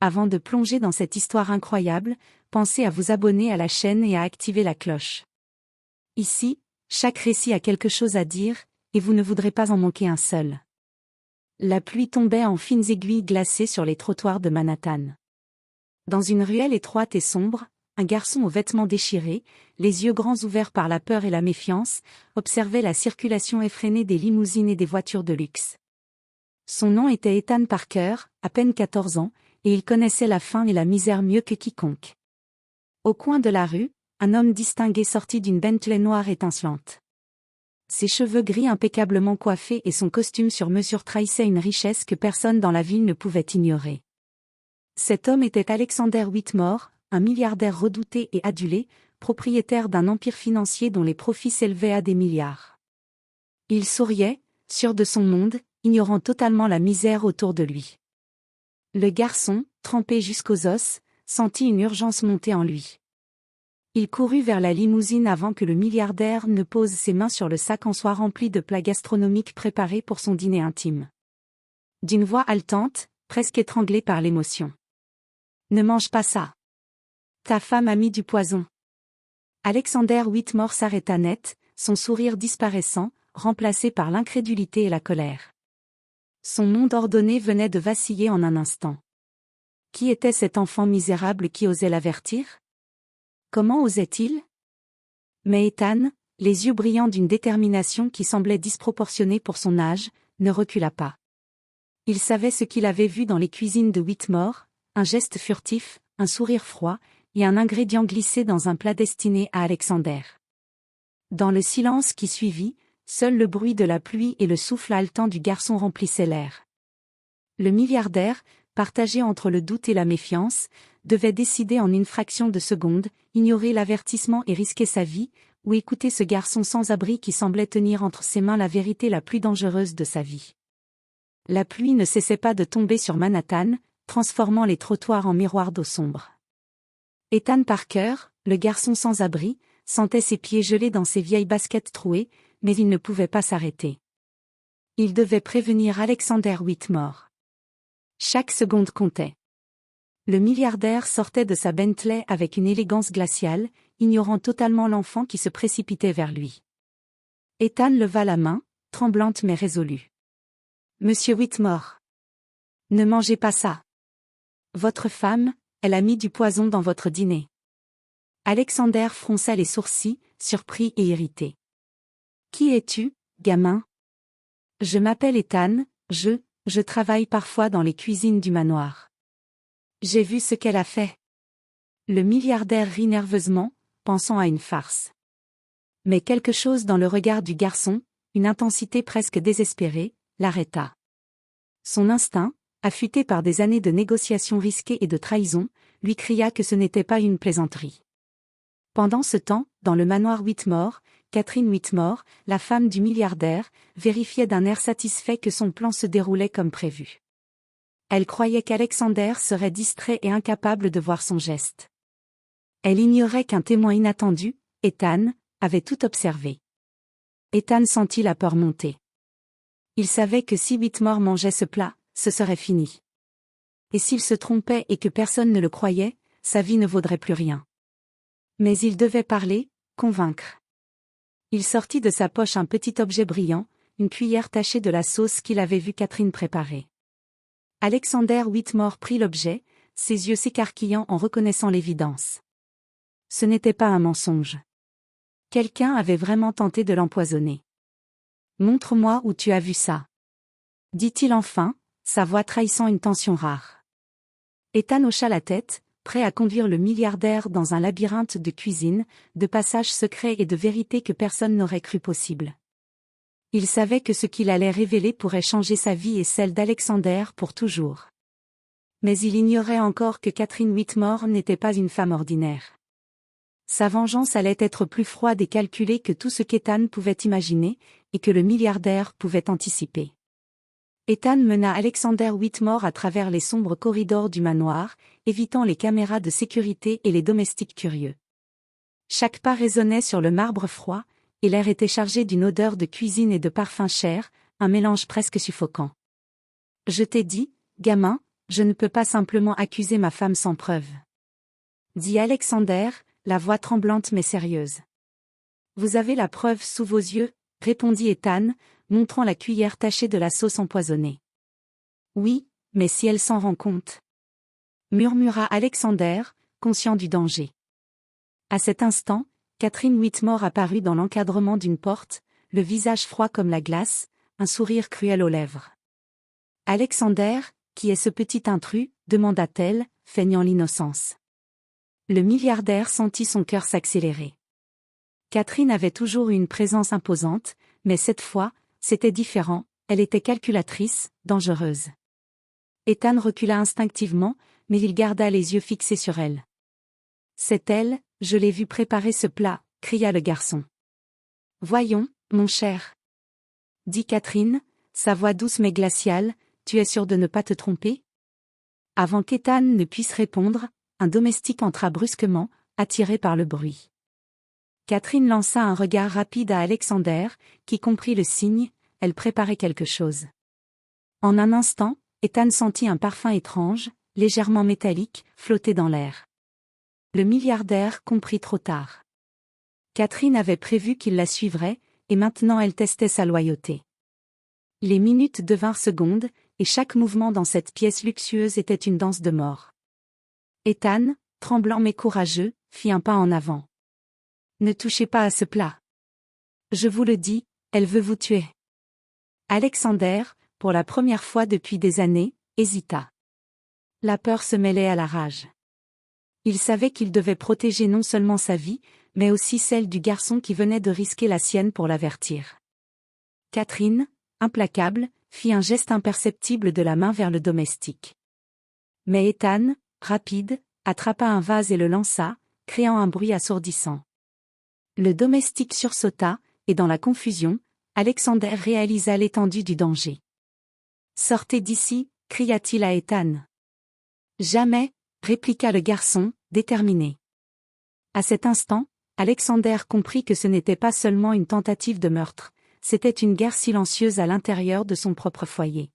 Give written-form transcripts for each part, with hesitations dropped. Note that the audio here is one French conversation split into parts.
Avant de plonger dans cette histoire incroyable, pensez à vous abonner à la chaîne et à activer la cloche. Ici, chaque récit a quelque chose à dire, et vous ne voudrez pas en manquer un seul. La pluie tombait en fines aiguilles glacées sur les trottoirs de Manhattan. Dans une ruelle étroite et sombre, un garçon aux vêtements déchirés, les yeux grands ouverts par la peur et la méfiance, observait la circulation effrénée des limousines et des voitures de luxe. Son nom était Ethan Parker, à peine 14 ans, et il connaissait la faim et la misère mieux que quiconque. Au coin de la rue, un homme distingué sortit d'une Bentley noire étincelante. Ses cheveux gris impeccablement coiffés et son costume sur mesure trahissaient une richesse que personne dans la ville ne pouvait ignorer. Cet homme était Alexander Whitmore, un milliardaire redouté et adulé, propriétaire d'un empire financier dont les profits s'élevaient à des milliards. Il souriait, sûr de son monde, ignorant totalement la misère autour de lui. Le garçon, trempé jusqu'aux os, sentit une urgence monter en lui. Il courut vers la limousine avant que le milliardaire ne pose ses mains sur le sac en soie rempli de plats gastronomiques préparés pour son dîner intime. D'une voix haletante, presque étranglée par l'émotion. « Ne mange pas ça. Ta femme a mis du poison. » Alexander Whitmore s'arrêta net, son sourire disparaissant, remplacé par l'incrédulité et la colère. Son monde ordonné venait de vaciller en un instant. Qui était cet enfant misérable qui osait l'avertir? Comment osait-il? Mais Ethan, les yeux brillants d'une détermination qui semblait disproportionnée pour son âge, ne recula pas. Il savait ce qu'il avait vu dans les cuisines de Whitmore, un geste furtif, un sourire froid, et un ingrédient glissé dans un plat destiné à Alexander. Dans le silence qui suivit, seul le bruit de la pluie et le souffle haletant du garçon remplissaient l'air. Le milliardaire, partagé entre le doute et la méfiance, devait décider en une fraction de seconde, ignorer l'avertissement et risquer sa vie, ou écouter ce garçon sans abri qui semblait tenir entre ses mains la vérité la plus dangereuse de sa vie. La pluie ne cessait pas de tomber sur Manhattan, transformant les trottoirs en miroirs d'eau sombre. Ethan Parker, le garçon sans abri, sentait ses pieds gelés dans ses vieilles baskets trouées, mais il ne pouvait pas s'arrêter. Il devait prévenir Alexander Whitmore. Chaque seconde comptait. Le milliardaire sortait de sa Bentley avec une élégance glaciale, ignorant totalement l'enfant qui se précipitait vers lui. Ethan leva la main, tremblante mais résolue. « Monsieur Whitmore. Ne mangez pas ça. Votre femme, elle a mis du poison dans votre dîner. » Alexander fronça les sourcils, surpris et irrité. « Qui es-tu, gamin? » « Je m'appelle Ethan, je travaille parfois dans les cuisines du manoir. » « J'ai vu ce qu'elle a fait. » Le milliardaire rit nerveusement, pensant à une farce. Mais quelque chose dans le regard du garçon, une intensité presque désespérée, l'arrêta. Son instinct, affûté par des années de négociations risquées et de trahison, lui cria que ce n'était pas une plaisanterie. Pendant ce temps, dans le manoir Whitmore, Catherine Whitmore, la femme du milliardaire, vérifiait d'un air satisfait que son plan se déroulait comme prévu. Elle croyait qu'Alexander serait distrait et incapable de voir son geste. Elle ignorait qu'un témoin inattendu, Ethan, avait tout observé. Ethan sentit la peur monter. Il savait que si Whitmore mangeait ce plat, ce serait fini. Et s'il se trompait et que personne ne le croyait, sa vie ne vaudrait plus rien. Mais il devait parler, convaincre. Il sortit de sa poche un petit objet brillant, une cuillère tachée de la sauce qu'il avait vu Catherine préparer. Alexander Whitmore prit l'objet, ses yeux s'écarquillant en reconnaissant l'évidence. Ce n'était pas un mensonge. Quelqu'un avait vraiment tenté de l'empoisonner. « Montre-moi où tu as vu ça. » dit-il enfin, sa voix trahissant une tension rare. Ethan hocha la tête, prêt à conduire le milliardaire dans un labyrinthe de cuisine, de passages secrets et de vérités que personne n'aurait cru possible. Il savait que ce qu'il allait révéler pourrait changer sa vie et celle d'Alexander pour toujours. Mais il ignorait encore que Catherine Whitmore n'était pas une femme ordinaire. Sa vengeance allait être plus froide et calculée que tout ce qu'Ethan pouvait imaginer, et que le milliardaire pouvait anticiper. Ethan mena Alexander Whitmore à travers les sombres corridors du manoir, évitant les caméras de sécurité et les domestiques curieux. Chaque pas résonnait sur le marbre froid, et l'air était chargé d'une odeur de cuisine et de parfums chers, un mélange presque suffocant. « Je t'ai dit, gamin, je ne peux pas simplement accuser ma femme sans preuve. Dit Alexander, la voix tremblante mais sérieuse. Vous avez la preuve sous vos yeux, répondit Ethan, montrant la cuillère tachée de la sauce empoisonnée. Oui, mais si elle s'en rend compte, murmura Alexander, conscient du danger. À cet instant, Catherine Whitmore apparut dans l'encadrement d'une porte, le visage froid comme la glace, un sourire cruel aux lèvres. Alexander, qui est ce petit intrus, demanda-t-elle, feignant l'innocence. Le milliardaire sentit son cœur s'accélérer. Catherine avait toujours eu une présence imposante, mais cette fois, c'était différent, elle était calculatrice, dangereuse. Ethan recula instinctivement, mais il garda les yeux fixés sur elle. C'est elle, je l'ai vue préparer ce plat, cria le garçon. Voyons, mon cher, dit Catherine, sa voix douce mais glaciale, tu es sûr de ne pas te tromper? Avant qu'Ethan ne puisse répondre, un domestique entra brusquement, attiré par le bruit. Catherine lança un regard rapide à Alexander, qui comprit le signe, elle préparait quelque chose. En un instant, Ethan sentit un parfum étrange, légèrement métallique, flotter dans l'air. Le milliardaire comprit trop tard. Catherine avait prévu qu'il la suivrait, et maintenant elle testait sa loyauté. Les minutes devinrent secondes, et chaque mouvement dans cette pièce luxueuse était une danse de mort. Ethan, tremblant mais courageux, fit un pas en avant. Ne touchez pas à ce plat. Je vous le dis, elle veut vous tuer. Alexander, pour la première fois depuis des années, hésita. La peur se mêlait à la rage. Il savait qu'il devait protéger non seulement sa vie, mais aussi celle du garçon qui venait de risquer la sienne pour l'avertir. Catherine, implacable, fit un geste imperceptible de la main vers le domestique. Mais Ethan, rapide, attrapa un vase et le lança, créant un bruit assourdissant. Le domestique sursauta, et dans la confusion, Alexander réalisa l'étendue du danger. « Sortez d'ici » cria-t-il à Ethan. « Jamais » répliqua le garçon, déterminé. À cet instant, Alexander comprit que ce n'était pas seulement une tentative de meurtre, c'était une guerre silencieuse à l'intérieur de son propre foyer.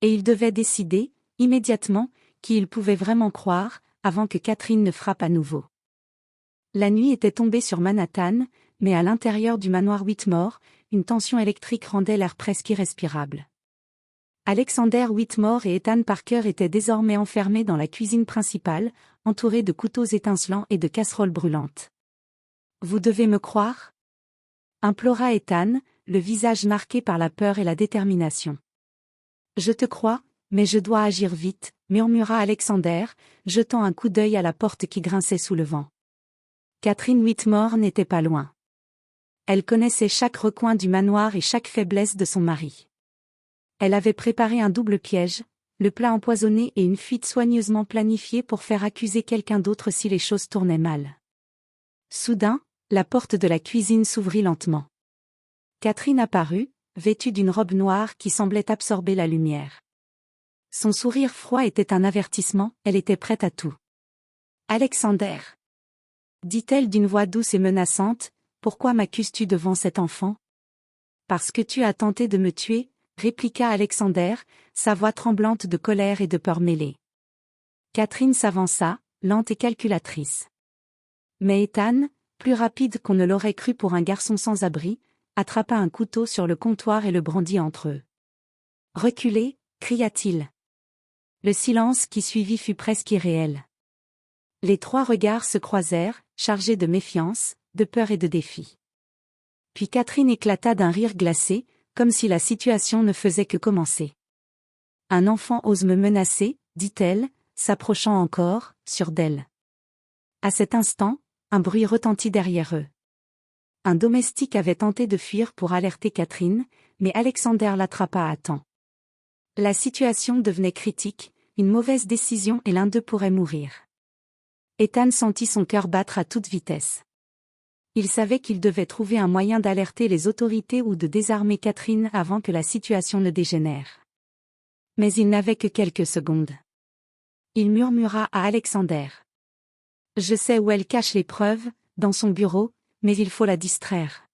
Et il devait décider, immédiatement, qui il pouvait vraiment croire, avant que Catherine ne frappe à nouveau. La nuit était tombée sur Manhattan, mais à l'intérieur du manoir Whitmore, une tension électrique rendait l'air presque irrespirable. Alexander Whitmore et Ethan Parker étaient désormais enfermés dans la cuisine principale, entourés de couteaux étincelants et de casseroles brûlantes. « Vous devez me croire » implora Ethan, le visage marqué par la peur et la détermination. « Je te crois, mais je dois agir vite » murmura Alexander, jetant un coup d'œil à la porte qui grinçait sous le vent. Catherine Whitmore n'était pas loin. Elle connaissait chaque recoin du manoir et chaque faiblesse de son mari. Elle avait préparé un double piège, le plat empoisonné et une fuite soigneusement planifiée pour faire accuser quelqu'un d'autre si les choses tournaient mal. Soudain, la porte de la cuisine s'ouvrit lentement. Catherine apparut, vêtue d'une robe noire qui semblait absorber la lumière. Son sourire froid était un avertissement, elle était prête à tout. « Alexander » dit-elle d'une voix douce et menaçante, « pourquoi m'accuses-tu devant cet enfant ?»« Parce que tu as tenté de me tuer » répliqua Alexander, sa voix tremblante de colère et de peur mêlée. Catherine s'avança, lente et calculatrice. Mais Ethan, plus rapide qu'on ne l'aurait cru pour un garçon sans abri, attrapa un couteau sur le comptoir et le brandit entre eux. « Reculez » cria-t-il. Le silence qui suivit fut presque irréel. Les trois regards se croisèrent, chargés de méfiance, de peur et de défi. Puis Catherine éclata d'un rire glacé, comme si la situation ne faisait que commencer. « Un enfant ose me menacer » dit-elle, s'approchant encore, sûre d'elle. À cet instant, un bruit retentit derrière eux. Un domestique avait tenté de fuir pour alerter Catherine, mais Alexander l'attrapa à temps. La situation devenait critique, une mauvaise décision et l'un d'eux pourrait mourir. Ethan sentit son cœur battre à toute vitesse. Il savait qu'il devait trouver un moyen d'alerter les autorités ou de désarmer Catherine avant que la situation ne dégénère. Mais il n'avait que quelques secondes. Il murmura à Alexander. « Je sais où elle cache les preuves, dans son bureau, mais il faut la distraire. »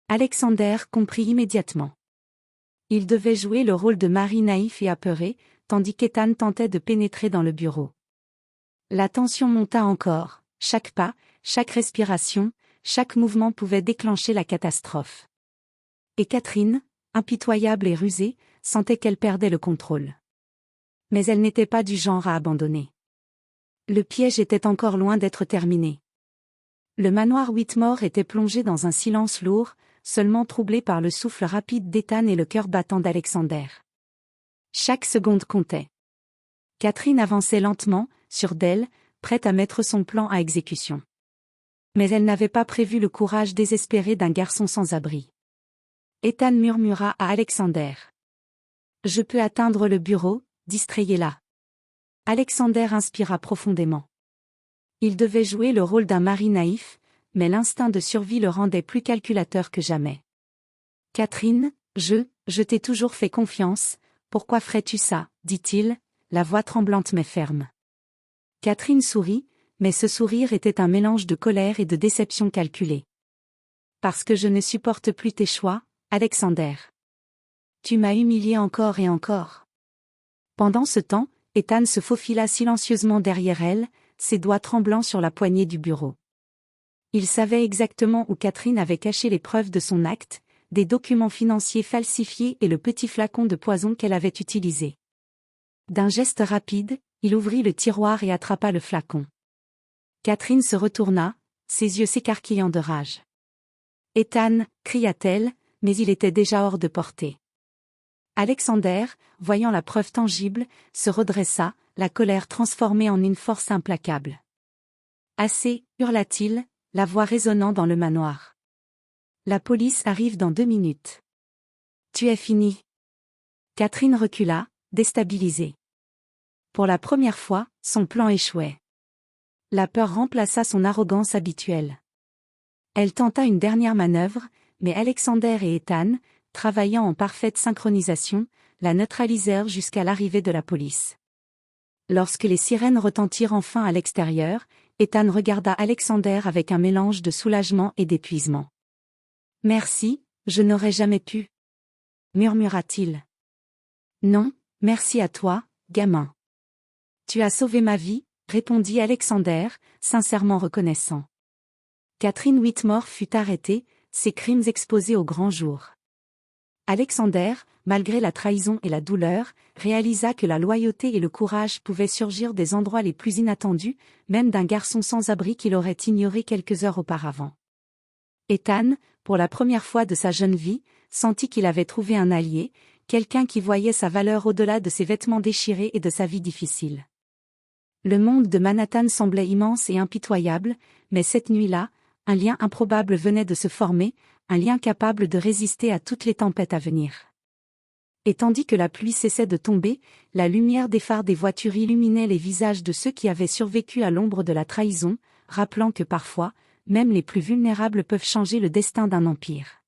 Alexander comprit immédiatement. Il devait jouer le rôle de mari naïf et apeuré, tandis qu'Ethan tentait de pénétrer dans le bureau. La tension monta encore, chaque pas, chaque respiration, chaque mouvement pouvait déclencher la catastrophe. Et Catherine, impitoyable et rusée, sentait qu'elle perdait le contrôle. Mais elle n'était pas du genre à abandonner. Le piège était encore loin d'être terminé. Le manoir Whitmore était plongé dans un silence lourd, seulement troublé par le souffle rapide d'Ethan et le cœur battant d'Alexander. Chaque seconde comptait. Catherine avançait lentement, sûre d'elle, prête à mettre son plan à exécution. Mais elle n'avait pas prévu le courage désespéré d'un garçon sans abri. Ethan murmura à Alexander. « Je peux atteindre le bureau, distrayez-la. » Alexander inspira profondément. Il devait jouer le rôle d'un mari naïf, mais l'instinct de survie le rendait plus calculateur que jamais. « Catherine, je t'ai toujours fait confiance, pourquoi ferais-tu ça ?» dit-il, la voix tremblante mais ferme. Catherine sourit, mais ce sourire était un mélange de colère et de déception calculée. « Parce que je ne supporte plus tes choix, Alexander. Tu m'as humilié encore et encore. » Pendant ce temps, Ethan se faufila silencieusement derrière elle, ses doigts tremblants sur la poignée du bureau. Il savait exactement où Catherine avait caché les preuves de son acte, des documents financiers falsifiés et le petit flacon de poison qu'elle avait utilisé. D'un geste rapide, il ouvrit le tiroir et attrapa le flacon. Catherine se retourna, ses yeux s'écarquillant de rage. « Ethan » cria-t-elle, mais il était déjà hors de portée. Alexander, voyant la preuve tangible, se redressa, la colère transformée en une force implacable. « Assez » hurla-t-il, la voix résonnant dans le manoir. « La police arrive dans 2 minutes. »« Tu es fini. » Catherine recula, déstabilisée. Pour la première fois, son plan échouait. La peur remplaça son arrogance habituelle. Elle tenta une dernière manœuvre, mais Alexander et Ethan, travaillant en parfaite synchronisation, la neutralisèrent jusqu'à l'arrivée de la police. Lorsque les sirènes retentirent enfin à l'extérieur, Ethan regarda Alexander avec un mélange de soulagement et d'épuisement. « Merci, je n'aurais jamais pu. » murmura-t-il. « Non, merci à toi, gamin. Tu as sauvé ma vie, » répondit Alexander, sincèrement reconnaissant. Catherine Whitmore fut arrêtée, ses crimes exposés au grand jour. Alexander, malgré la trahison et la douleur, réalisa que la loyauté et le courage pouvaient surgir des endroits les plus inattendus, même d'un garçon sans abri qu'il aurait ignoré quelques heures auparavant. Ethan, pour la première fois de sa jeune vie, sentit qu'il avait trouvé un allié, quelqu'un qui voyait sa valeur au-delà de ses vêtements déchirés et de sa vie difficile. Le monde de Manhattan semblait immense et impitoyable, mais cette nuit-là, un lien improbable venait de se former, un lien capable de résister à toutes les tempêtes à venir. Et tandis que la pluie cessait de tomber, la lumière des phares des voitures illuminait les visages de ceux qui avaient survécu à l'ombre de la trahison, rappelant que parfois, même les plus vulnérables peuvent changer le destin d'un empire.